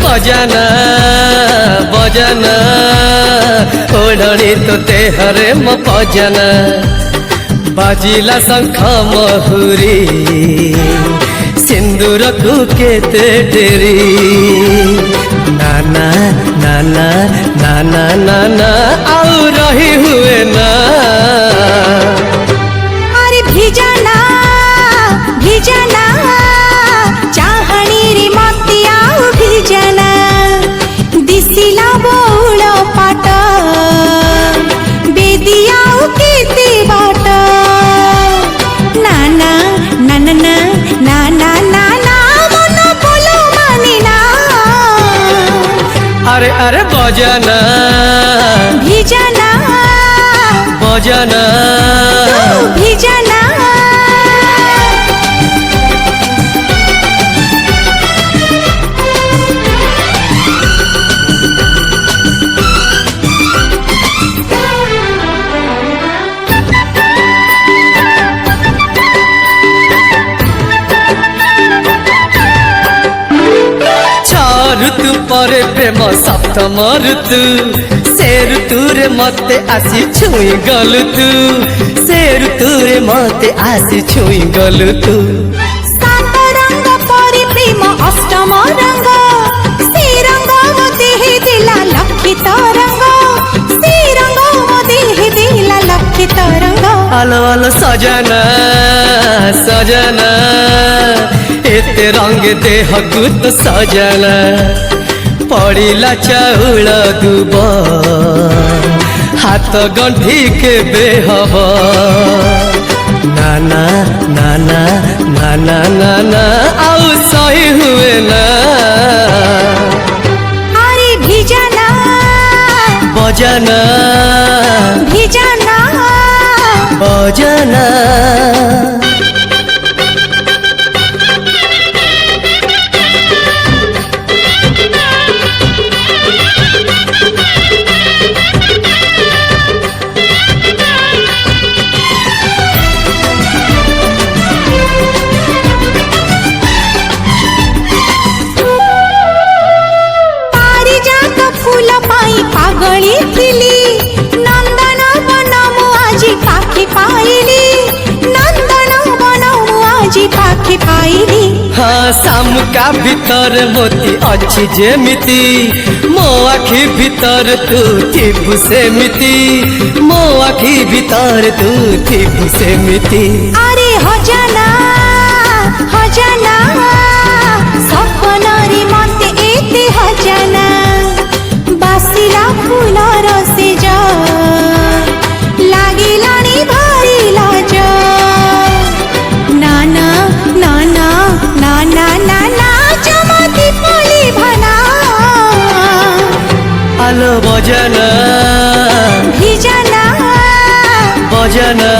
बजाना बजाना ओढ़नी तो तेहरे म बजाना बाजिला शंख महुरी सिंदूर को केते डेरी नाना नाना नाना नाना आउ रही हुए ना अरे भिजाना भिजाना चाहनी रे मती आउ भिजाना दिसिला बौल पाट बेदिया केते बाट नाना नाना नाना नाना मन बोलो माने ना अरे अरे बजाना भिजाना बजाना भिजाना ऋतु परे प्रेम सप्तम ऋतु से ऋतु रे मते आसी छुई गलु तू से ऋतु रे मते आसी छुई गलु तू सात रंग परि प्रेम अष्टम रंग से रंग मते हे दिला लक्षित रंग से रंग मते हे दिला लक्षित रंग आलो आलो सजना सजना एते रंग देह गुत सजना पड़िला चाउल दुब हाथ गंठी के बेहब नाना नाना नाना नाना आउ सही हुए ना अरे भिजाना बजाना भिजाना बजाना पागली थिली नंदन बनमु आजी पाखी पाइली नंदन बनमु आजी पाखी पाइली हाँ शामुका भीतर मोती अच्छी जेमिति मो आखि भीतर तू थिबु सेमिति मो आखि भीतर तू थिबु सेमिति अरे हजाना हजाना सपनरी मते एते हजाना बासिला फुलर से जा लागिलानी भारी लाज नाना नाना नाना नाना चमती पली भना आलो बजाना भिजाना बजाना